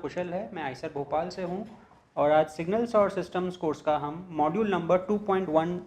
कुशल है। मैं आईसर भोपाल से हूँ और आज सिग्नल्स और सिस्टम्स कोर्स का हम मॉड्यूल नंबर 2.1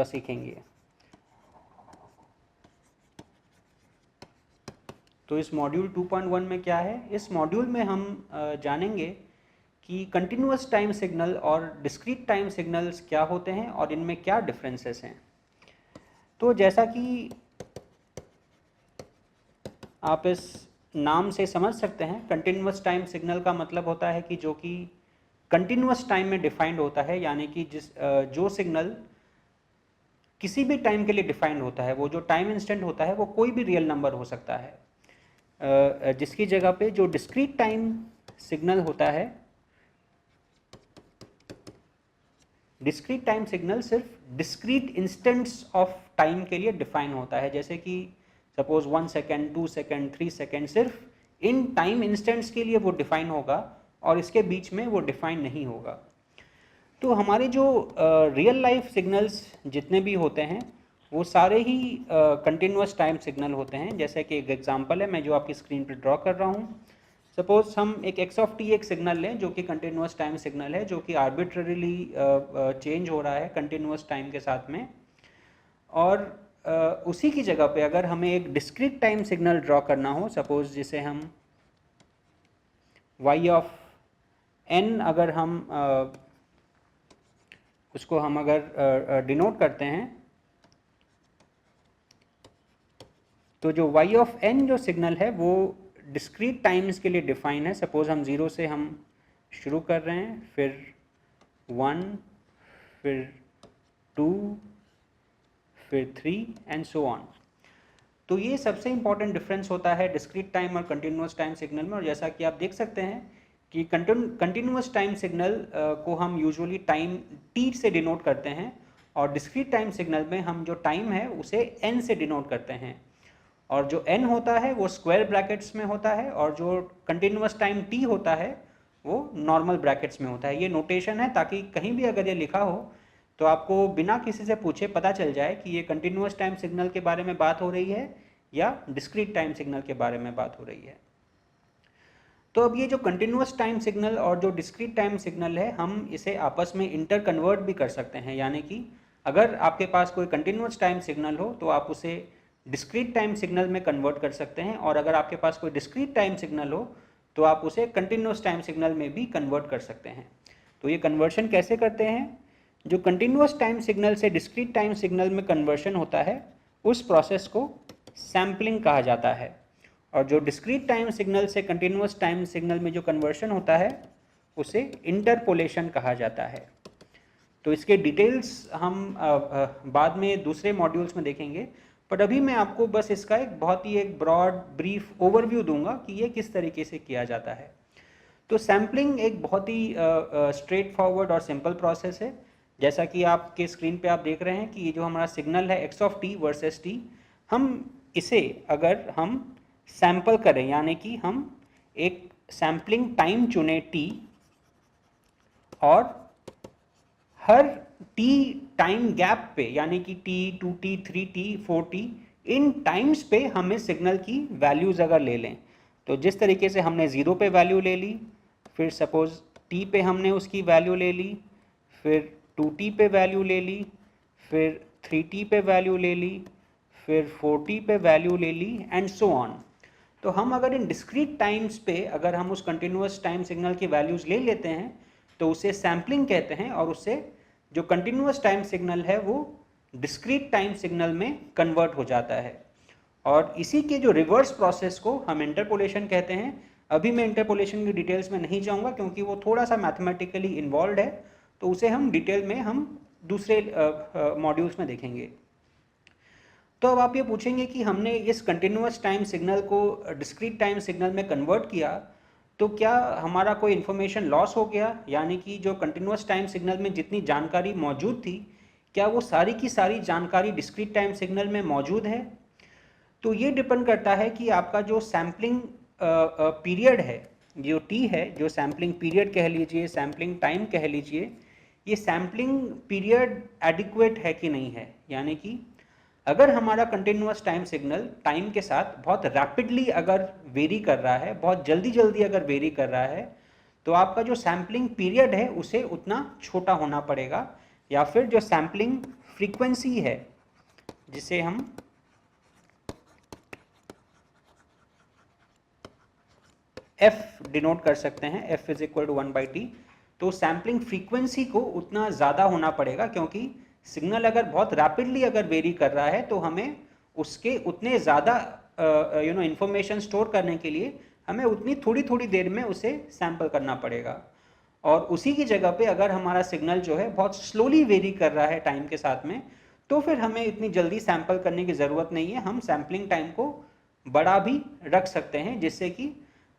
सीखेंगे। तो इस मॉड्यूल 2.1 में क्या है? इस मॉड्यूल में हम जानेंगे कि कंटिन्यूअस टाइम सिग्नल और डिस्क्रीट टाइम सिग्नल्स क्या होते हैं और इनमें क्या डिफरेंसेस हैं। तो जैसा कि आप इस नाम से समझ सकते हैं, कंटिन्यूअस टाइम सिग्नल का मतलब होता है कि जो कि कंटिन्यूअस टाइम में डिफाइंड होता है, यानी कि जो सिग्नल किसी भी टाइम के लिए डिफाइंड होता है, वो जो टाइम इंस्टेंट होता है वो कोई भी रियल नंबर हो सकता है। जिसकी जगह पे जो डिस्क्रीट टाइम सिग्नल होता है, डिस्क्रीट टाइम सिग्नल सिर्फ डिस्क्रीट इंस्टेंट्स ऑफ टाइम के लिए डिफाइन होता है। जैसे कि सपोज 1 सेकेंड, 2 सेकेंड, 3 सेकेंड, सिर्फ इन टाइम इंस्टेंट्स के लिए वो डिफाइन होगा और इसके बीच में वो डिफाइन नहीं होगा। तो हमारे जो रियल लाइफ सिग्नल्स जितने भी होते हैं वो सारे ही कंटिन्यूअस टाइम सिग्नल होते हैं। जैसे कि एक एग्जांपल है मैं जो आपकी स्क्रीन पर ड्रॉ कर रहा हूँ। सपोज हम एक x ऑफ t एक सिग्नल लें जो कि कंटिन्यूअस टाइम सिग्नल है, जो कि आर्बिट्ररीली चेंज हो रहा है कंटिन्यूअस टाइम के साथ में। और उसी की जगह पे अगर हमें एक डिस्क्रीट टाइम सिग्नल ड्रॉ करना हो, सपोज जिसे हम y ऑफ n अगर हम उसको हम अगर डिनोट करते हैं, तो जो y ऑफ n जो सिग्नल है वो डिस्क्रीट टाइम्स के लिए डिफाइन है। सपोज हम 0 से हम शुरू कर रहे हैं, फिर 1, फिर 2, फिर 3 एंड सो ऑन। तो ये सबसे इंपॉर्टेंट डिफरेंस होता है डिस्क्रीट टाइम और कंटिन्यूअस टाइम सिग्नल में। और जैसा कि आप देख सकते हैं कि कंटिन्यूअस टाइम सिग्नल को हम यूजुअली टाइम t से डिनोट करते हैं और डिस्क्रीट टाइम सिग्नल में हम जो टाइम है उसे n से डिनोट करते हैं। और जो n होता है वो स्क्वायर ब्रैकेट्स में होता है और जो कंटिन्यूअस टाइम t होता है वो नॉर्मल ब्रैकेट्स में होता है। ये नोटेशन है ताकि कहीं भी अगर ये लिखा हो तो आपको बिना किसी से पूछे पता चल जाए कि ये कंटिन्यूअस टाइम सिग्नल के बारे में बात हो रही है या डिस्क्रीट टाइम सिग्नल के बारे में बात हो रही है। तो अब ये जो कंटिन्यूअस टाइम सिग्नल और जो डिस्क्रीट टाइम सिग्नल है, हम इसे आपस में इंटर कन्वर्ट भी कर सकते हैं। यानी कि अगर आपके पास कोई कंटिन्यूअस टाइम सिग्नल हो तो आप उसे डिस्क्रीट टाइम सिग्नल में कन्वर्ट कर सकते हैं, और अगर आपके पास कोई डिस्क्रीट टाइम सिग्नल हो तो आप उसे कंटिन्यूअस टाइम सिग्नल में भी कन्वर्ट कर सकते हैं। तो ये कन्वर्शन कैसे करते हैं? जो कंटिन्यूअस टाइम सिग्नल से डिस्क्रीट टाइम सिग्नल में कन्वर्शन होता है उस प्रोसेस को सैम्पलिंग कहा जाता है, और जो डिस्क्रीट टाइम सिग्नल से कंटिन्यूअस टाइम सिग्नल में जो कन्वर्शन होता है उसे इंटरपोलेशन कहा जाता है। तो इसके डिटेल्स हम बाद में दूसरे मॉड्यूल्स में देखेंगे, पर अभी मैं आपको बस इसका एक बहुत ही एक ब्रॉड ब्रीफ ओवरव्यू दूंगा कि ये किस तरीके से किया जाता है। तो सैम्पलिंग एक बहुत ही स्ट्रेट फॉरवर्ड और सिंपल प्रोसेस है। जैसा कि आपके स्क्रीन पे आप देख रहे हैं कि ये जो हमारा सिग्नल है x of t versus t, हम इसे अगर हम सैंपल करें, यानी कि हम एक सैम्पलिंग टाइम चुने t और हर t टाइम गैप पे, यानी कि t, 2t, 3t, 4t, इन टाइम्स पे हमें सिग्नल की वैल्यूज अगर ले लें, तो जिस तरीके से हमने 0 पे वैल्यू ले ली, फिर सपोज t पे हमने उसकी वैल्यू ले ली, फिर 2t पे वैल्यू ले ली, फिर 3t पे वैल्यू ले ली, फिर 4t पे वैल्यू ले ली एंड सो ऑन। तो हम अगर इन डिस्क्रीट टाइम्स पे अगर हम उस कंटिन्यूअस टाइम सिग्नल की वैल्यूज ले लेते हैं तो उसे सैम्पलिंग कहते हैं, और उससे जो कंटिन्यूअस टाइम सिग्नल है वो डिस्क्रीट टाइम सिग्नल में कन्वर्ट हो जाता है। और इसी के जो रिवर्स प्रोसेस को हम इंटरपोलेशन कहते हैं। अभी मैं इंटरपोलेशन की डिटेल्स में नहीं जाऊंगा क्योंकि वो थोड़ा सा मैथमेटिकली इन्वॉल्व है, तो उसे हम डिटेल में हम दूसरे मॉड्यूल्स में देखेंगे। तो अब आप ये पूछेंगे कि हमने इस कंटिन्यूअस टाइम सिग्नल को डिस्क्रीट टाइम सिग्नल में कन्वर्ट किया तो क्या हमारा कोई इन्फॉर्मेशन लॉस हो गया, यानी कि जो कंटिन्यूअस टाइम सिग्नल में जितनी जानकारी मौजूद थी क्या वो सारी की सारी जानकारी डिस्क्रीट टाइम सिग्नल में मौजूद है? तो ये डिपेंड करता है कि आपका जो सैम्पलिंग पीरियड है, जो टी है, जो सैम्पलिंग पीरियड कह लीजिए, सैम्पलिंग टाइम कह लीजिए, ये सैम्पलिंग पीरियड एडिक्वेट है कि नहीं है। यानी कि अगर हमारा कंटिन्यूअस टाइम सिग्नल टाइम के साथ बहुत रैपिडली अगर वेरी कर रहा है, बहुत जल्दी जल्दी अगर वेरी कर रहा है, तो आपका जो सैम्पलिंग पीरियड है उसे उतना छोटा होना पड़ेगा, या फिर जो सैम्पलिंग फ्रीक्वेंसी है जिसे हम f डिनोट कर सकते हैं, f is equal to 1/t, तो सैम्पलिंग फ्रीक्वेंसी को उतना ज़्यादा होना पड़ेगा, क्योंकि सिग्नल अगर बहुत रैपिडली अगर वेरी कर रहा है तो हमें उसके उतने ज़्यादा इंफॉर्मेशन स्टोर करने के लिए हमें उतनी थोड़ी थोड़ी देर में उसे सैम्पल करना पड़ेगा। और उसी की जगह पे अगर हमारा सिग्नल जो है बहुत स्लोली वेरी कर रहा है टाइम के साथ में, तो फिर हमें इतनी जल्दी सैम्पल करने की ज़रूरत नहीं है, हम सैम्पलिंग टाइम को बड़ा भी रख सकते हैं, जिससे कि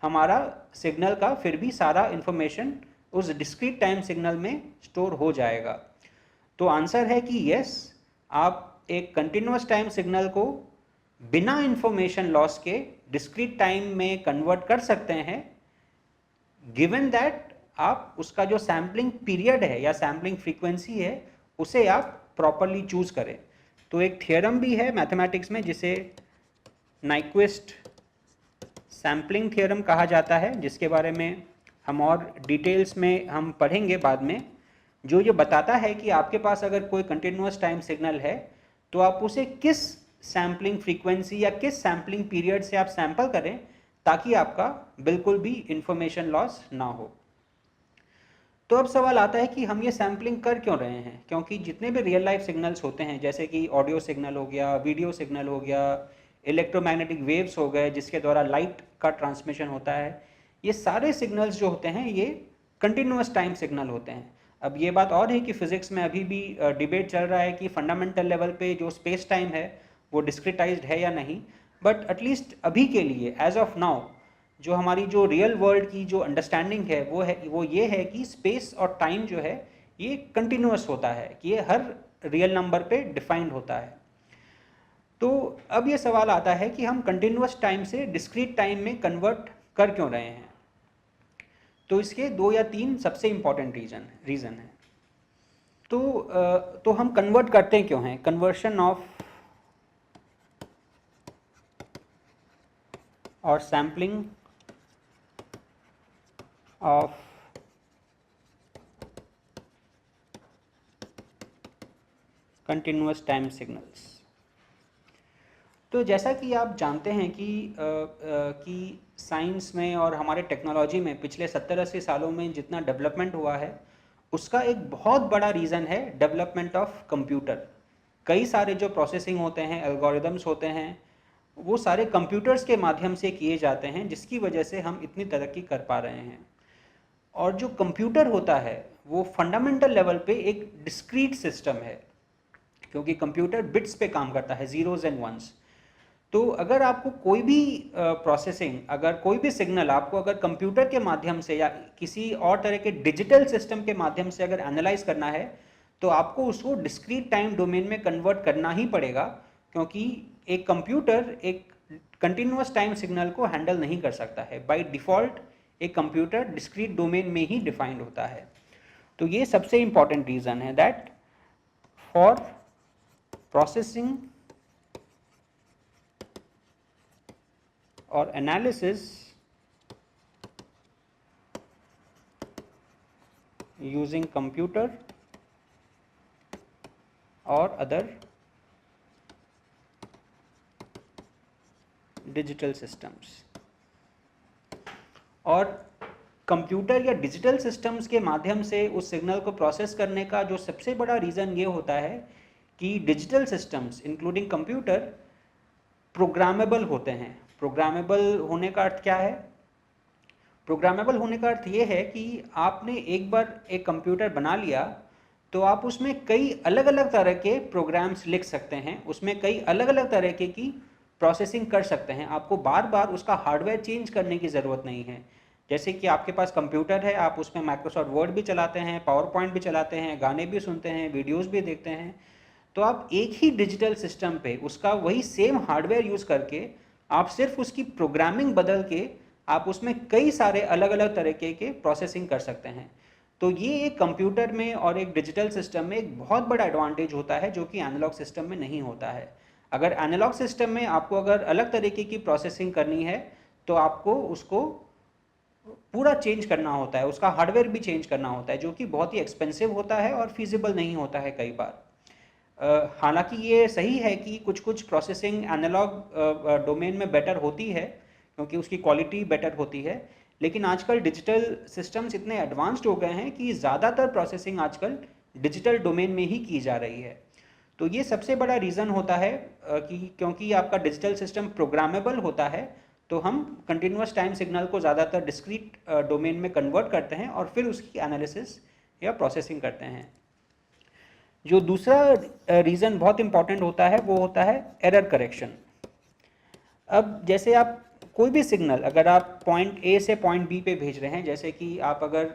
हमारा सिग्नल का फिर भी सारा इंफॉर्मेशन उस डिस्क्रीट टाइम सिग्नल में स्टोर हो जाएगा। तो आंसर है कि यस, आप एक कंटिन्यूस टाइम सिग्नल को बिना इंफॉर्मेशन लॉस के डिस्क्रीट टाइम में कन्वर्ट कर सकते हैं, गिवन दैट आप उसका जो सैम्पलिंग पीरियड है या सैम्पलिंग फ्रीक्वेंसी है उसे आप प्रॉपरली चूज करें। तो एक थ्योरम भी है मैथमेटिक्स में जिसे नाइक्विस्ट सैम्पलिंग थ्योरम कहा जाता है, जिसके बारे में हम और डिटेल्स में हम पढ़ेंगे बाद में, जो ये बताता है कि आपके पास अगर कोई कंटिन्यूस टाइम सिग्नल है तो आप उसे किस सैम्पलिंग फ्रीक्वेंसी या किस सैम्पलिंग पीरियड से आप सैंपल करें ताकि आपका बिल्कुल भी इंफॉर्मेशन लॉस ना हो। तो अब सवाल आता है कि हम ये सैम्पलिंग कर क्यों रहे हैं, क्योंकि जितने भी रियल लाइफ सिग्नल्स होते हैं, जैसे कि ऑडियो सिग्नल हो गया, वीडियो सिग्नल हो गया, इलेक्ट्रोमैग्नेटिक वेव्स हो गए जिसके द्वारा लाइट का ट्रांसमिशन होता है, ये सारे सिग्नल्स जो होते हैं ये कंटिन्यूस टाइम सिग्नल होते हैं। अब ये बात और है कि फिजिक्स में अभी भी डिबेट चल रहा है कि फंडामेंटल लेवल पे जो स्पेस टाइम है वो डिस्क्रिटाइज्ड है या नहीं, बट एटलीस्ट अभी के लिए एज ऑफ नाउ जो हमारी जो रियल वर्ल्ड की जो अंडरस्टैंडिंग है वो ये है कि स्पेस और टाइम जो है ये कंटिन्यूस होता है, कि ये हर रियल नंबर पे डिफाइंड होता है। तो अब ये सवाल आता है कि हम कंटिन्यूस टाइम से डिस्क्रीट टाइम में कन्वर्ट कर क्यों रहे हैं। तो इसके 2 या 3 सबसे इंपॉर्टेंट रीज़न है। तो हम कन्वर्ट करते क्यों हैं, कन्वर्शन ऑफ और sampling of continuous time signals. तो जैसा कि आप जानते हैं कि साइंस में और हमारे टेक्नोलॉजी में पिछले 70-80 सालों में जितना डेवलपमेंट हुआ है उसका एक बहुत बड़ा रीज़न है डेवलपमेंट ऑफ कंप्यूटर। कई सारे जो प्रोसेसिंग होते हैं, एल्गोरिदम्स होते हैं, वो सारे कंप्यूटर्स के माध्यम से किए जाते हैं, जिसकी वजह से हम इतनी तरक्की कर पा रहे हैं। और जो कंप्यूटर होता है वो फंडामेंटल लेवल पे एक डिस्क्रीट सिस्टम है, क्योंकि कंप्यूटर बिट्स पे काम करता है, जीरोज एंड वंस। तो अगर आपको कोई भी प्रोसेसिंग, अगर कोई भी सिग्नल आपको अगर कंप्यूटर के माध्यम से या किसी और तरह के डिजिटल सिस्टम के माध्यम से अगर एनालाइज करना है तो आपको उसको डिस्क्रीट टाइम डोमेन में कन्वर्ट करना ही पड़ेगा, क्योंकि एक कंप्यूटर एक कंटिन्यूस टाइम सिग्नल को हैंडल नहीं कर सकता है। बाय डिफ़ॉल्ट एक कंप्यूटर डिस्क्रीट डोमेन में ही डिफाइंड होता है। तो ये सबसे इंपॉर्टेंट रीज़न है that for processing or analysis using computer or other digital systems। और कंप्यूटर या डिजिटल सिस्टम्स के माध्यम से उस सिग्नल को प्रोसेस करने का जो सबसे बड़ा रीज़न ये होता है कि digital systems including computer programmable होते हैं। प्रोग्रामेबल होने का अर्थ क्या है? प्रोग्रामेबल होने का अर्थ ये है कि आपने एक बार एक कंप्यूटर बना लिया तो आप उसमें कई अलग अलग तरह के प्रोग्राम्स लिख सकते हैं, उसमें कई अलग अलग तरह की प्रोसेसिंग कर सकते हैं। आपको बार बार उसका हार्डवेयर चेंज करने की ज़रूरत नहीं है। जैसे कि आपके पास कंप्यूटर है, आप उसमें माइक्रोसॉफ्ट वर्ड भी चलाते हैं, पावर पॉइंट भी चलाते हैं, गाने भी सुनते हैं, वीडियोज़ भी देखते हैं। तो आप एक ही डिजिटल सिस्टम पे उसका वही सेम हार्डवेयर यूज़ करके आप सिर्फ उसकी प्रोग्रामिंग बदल के आप उसमें कई सारे अलग अलग तरीके के प्रोसेसिंग कर सकते हैं। तो ये एक कंप्यूटर में और एक डिजिटल सिस्टम में एक बहुत बड़ा एडवांटेज होता है जो कि एनालॉग सिस्टम में नहीं होता है। अगर एनालॉग सिस्टम में आपको अगर अलग तरीके की प्रोसेसिंग करनी है तो आपको उसको पूरा चेंज करना होता है, उसका हार्डवेयर भी चेंज करना होता है, जो कि बहुत ही एक्सपेंसिव होता है और फीजिबल नहीं होता है कई बार। हालांकि ये सही है कि कुछ कुछ प्रोसेसिंग एनालॉग डोमेन में बेटर होती है क्योंकि उसकी क्वालिटी बेटर होती है, लेकिन आजकल डिजिटल सिस्टम्स इतने एडवांस्ड हो गए हैं कि ज़्यादातर प्रोसेसिंग आजकल डिजिटल डोमेन में ही की जा रही है। तो ये सबसे बड़ा रीज़न होता है कि क्योंकि आपका डिजिटल सिस्टम प्रोग्रामेबल होता है, तो हम कंटिन्यूस टाइम सिग्नल को ज़्यादातर डिस्क्रीट डोमेन में कन्वर्ट करते हैं और फिर उसकी एनालिसिस या प्रोसेसिंग करते हैं। जो दूसरा रीज़न बहुत इंपॉर्टेंट होता है वो होता है एरर करेक्शन। अब जैसे आप कोई भी सिग्नल अगर आप पॉइंट ए से पॉइंट बी पे भेज रहे हैं, जैसे कि आप अगर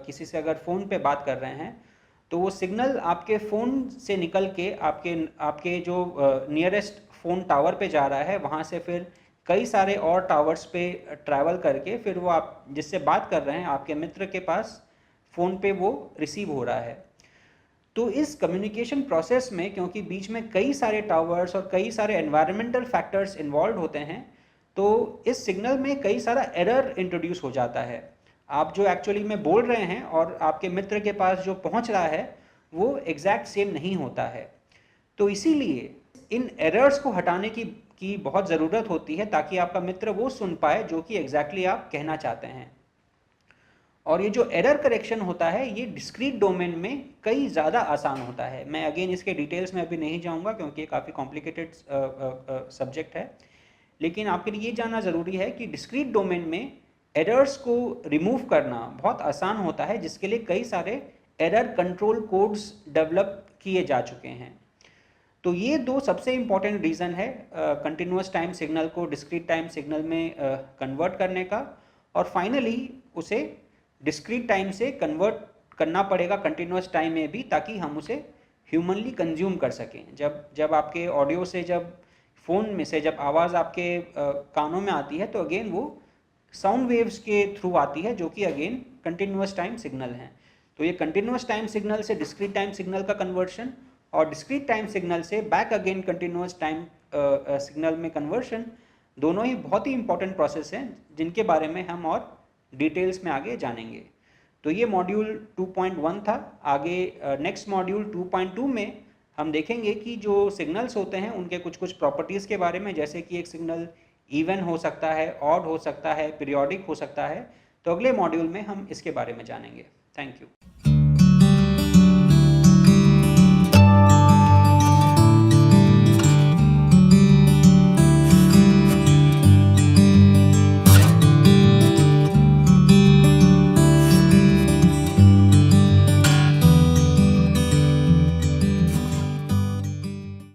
किसी से अगर फ़ोन पे बात कर रहे हैं, तो वो सिग्नल आपके फ़ोन से निकल के आपके आपके जो नियरेस्ट फ़ोन टावर पे जा रहा है, वहाँ से फिर कई सारे और टावर्स पे ट्रैवल करके फिर वो आप जिससे बात कर रहे हैं आपके मित्र के पास फ़ोन पे वो रिसीव हो रहा है। तो इस कम्युनिकेशन प्रोसेस में क्योंकि बीच में कई सारे टावर्स और कई सारे एनवायरमेंटल फैक्टर्स इन्वॉल्व होते हैं, तो इस सिग्नल में कई सारा एरर इंट्रोड्यूस हो जाता है। आप जो एक्चुअली में बोल रहे हैं और आपके मित्र के पास जो पहुंच रहा है वो एग्जैक्ट सेम नहीं होता है। तो इसीलिए इन एरर्स को हटाने की बहुत ज़रूरत होती है ताकि आपका मित्र वो सुन पाए जो कि एग्जैक्टली आप कहना चाहते हैं। और ये जो एरर करेक्शन होता है ये डिस्क्रीट डोमेन में कई ज़्यादा आसान होता है। मैं अगेन इसके डिटेल्स में अभी नहीं जाऊंगा क्योंकि ये काफ़ी कॉम्प्लिकेटेड सब्जेक्ट है, लेकिन आपके लिए ये जानना ज़रूरी है कि डिस्क्रीट डोमेन में एरर्स को रिमूव करना बहुत आसान होता है, जिसके लिए कई सारे एरर कंट्रोल कोड्स डेवलप किए जा चुके हैं। तो ये दो सबसे इम्पॉर्टेंट रीज़न है कंटिन्यूस टाइम सिग्नल को डिस्क्रीट टाइम सिग्नल में कन्वर्ट करने का, और फाइनली उसे डिस्क्रीट टाइम से कन्वर्ट करना पड़ेगा कंटिन्यूस टाइम में भी, ताकि हम उसे ह्यूमनली कंज्यूम कर सकें। जब आपके ऑडियो से जब फ़ोन में से जब आवाज़ आपके कानों में आती है तो अगेन वो साउंड वेव्स के थ्रू आती है, जो कि अगेन कंटिन्यूस टाइम सिग्नल हैं। तो ये कंटिन्यूस टाइम सिग्नल से डिस्क्रीट टाइम सिग्नल का कन्वर्शन और डिस्क्रीट टाइम सिग्नल से back again continuous time signal में कन्वर्शन, दोनों ही बहुत ही इंपॉर्टेंट प्रोसेस हैं जिनके बारे में हम और डिटेल्स में आगे जानेंगे। तो ये मॉड्यूल 2.1 था। आगे नेक्स्ट मॉड्यूल 2.2 में हम देखेंगे कि जो सिग्नल्स होते हैं उनके कुछ कुछ प्रॉपर्टीज़ के बारे में, जैसे कि एक सिग्नल इवन हो सकता है, ऑड हो सकता है, पीरियोडिक हो सकता है। तो अगले मॉड्यूल में हम इसके बारे में जानेंगे। Thank you.